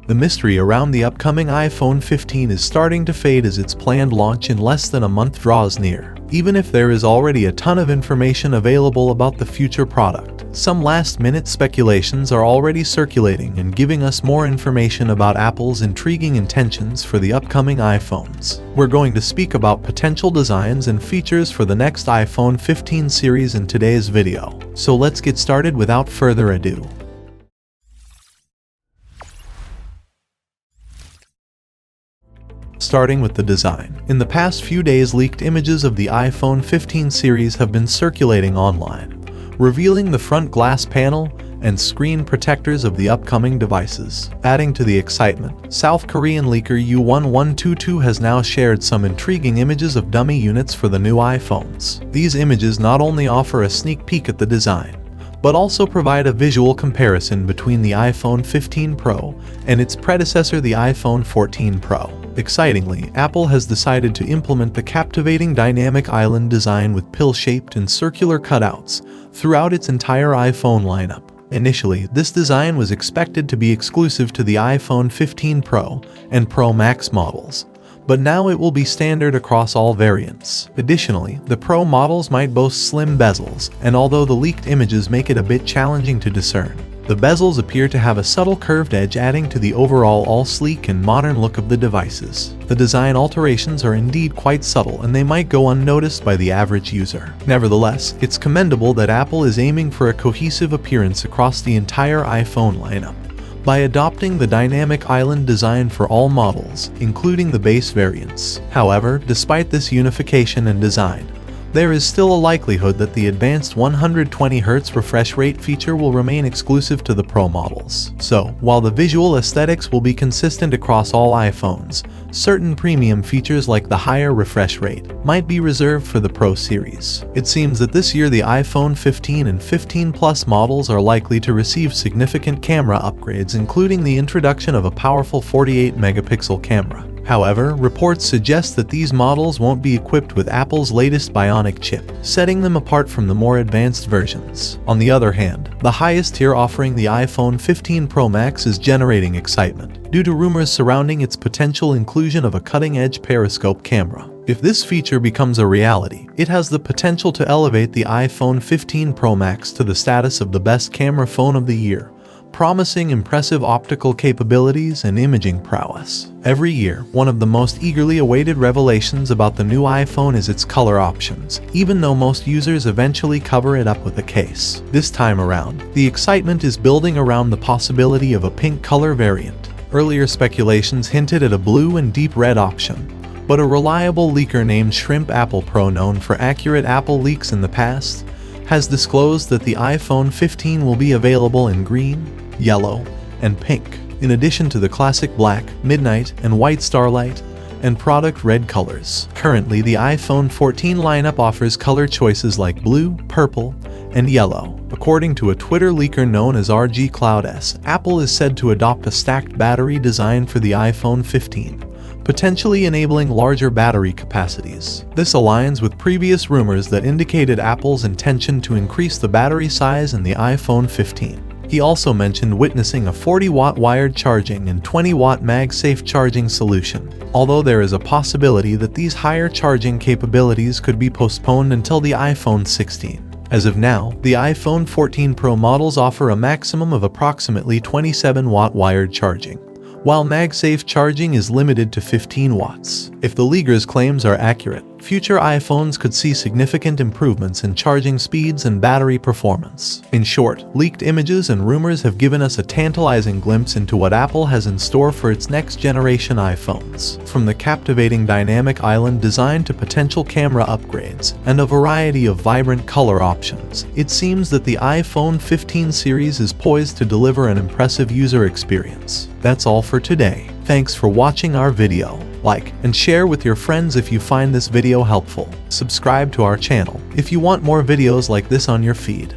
The mystery around the upcoming iPhone 15 is starting to fade as its planned launch in less than a month draws near. Even if there is already a ton of information available about the future product, some last-minute speculations are already circulating and giving us more information about Apple's intriguing intentions for the upcoming iPhones. We're going to speak about potential designs and features for the next iPhone 15 series in today's video. So let's get started without further ado. Starting with the design. In the past few days, leaked images of the iPhone 15 series have been circulating online, revealing the front glass panel and screen protectors of the upcoming devices. Adding to the excitement, South Korean leaker U1122 has now shared some intriguing images of dummy units for the new iPhones. These images not only offer a sneak peek at the design, but also provide a visual comparison between the iPhone 15 Pro and its predecessor, the iPhone 14 Pro. Excitingly, Apple has decided to implement the captivating dynamic island design with pill-shaped and circular cutouts throughout its entire iPhone lineup. Initially, this design was expected to be exclusive to the iPhone 15 Pro and Pro Max models, but now it will be standard across all variants. Additionally, the Pro models might boast slim bezels, and although the leaked images make it a bit challenging to discern, the bezels appear to have a subtle curved edge, adding to the overall all-sleek and modern look of the devices. The design alterations are indeed quite subtle, and they might go unnoticed by the average user. Nevertheless, it's commendable that Apple is aiming for a cohesive appearance across the entire iPhone lineup by adopting the dynamic island design for all models, including the base variants. However, despite this unification in design, there is still a likelihood that the advanced 120Hz refresh rate feature will remain exclusive to the Pro models. So, while the visual aesthetics will be consistent across all iPhones, certain premium features like the higher refresh rate might be reserved for the Pro series. It seems that this year the iPhone 15 and 15 Plus models are likely to receive significant camera upgrades, including the introduction of a powerful 48-megapixel camera. However, reports suggest that these models won't be equipped with Apple's latest Bionic chip, setting them apart from the more advanced versions. On the other hand, the highest tier offering, the iPhone 15 Pro Max, is generating excitement due to rumors surrounding its potential inclusion of a cutting-edge periscope camera. If this feature becomes a reality, it has the potential to elevate the iPhone 15 Pro Max to the status of the best camera phone of the year, promising impressive optical capabilities and imaging prowess. Every year, one of the most eagerly awaited revelations about the new iPhone is its color options, even though most users eventually cover it up with a case. This time around, the excitement is building around the possibility of a pink color variant. Earlier speculations hinted at a blue and deep red option, but a reliable leaker named Shrimp Apple Pro, known for accurate Apple leaks in the past, has disclosed that the iPhone 15 will be available in green, yellow, and pink, in addition to the classic black, midnight, and white starlight, and product red colors. Currently, the iPhone 14 lineup offers color choices like blue, purple, and yellow. According to a Twitter leaker known as RG Cloud S, Apple is said to adopt a stacked battery design for the iPhone 15, potentially enabling larger battery capacities. This aligns with previous rumors that indicated Apple's intention to increase the battery size in the iPhone 15. He also mentioned witnessing a 40-watt wired charging and 20-watt MagSafe charging solution, although there is a possibility that these higher charging capabilities could be postponed until the iPhone 16. As of now, the iPhone 14 Pro models offer a maximum of approximately 27-watt wired charging, while MagSafe charging is limited to 15 watts. If the leaker's claims are accurate, future iPhones could see significant improvements in charging speeds and battery performance. In short, leaked images and rumors have given us a tantalizing glimpse into what Apple has in store for its next-generation iPhones. From the captivating dynamic island design to potential camera upgrades and a variety of vibrant color options, it seems that the iPhone 15 series is poised to deliver an impressive user experience. That's all for today. Thanks for watching our video. Like and share with your friends if you find this video helpful. Subscribe to our channel if you want more videos like this on your feed.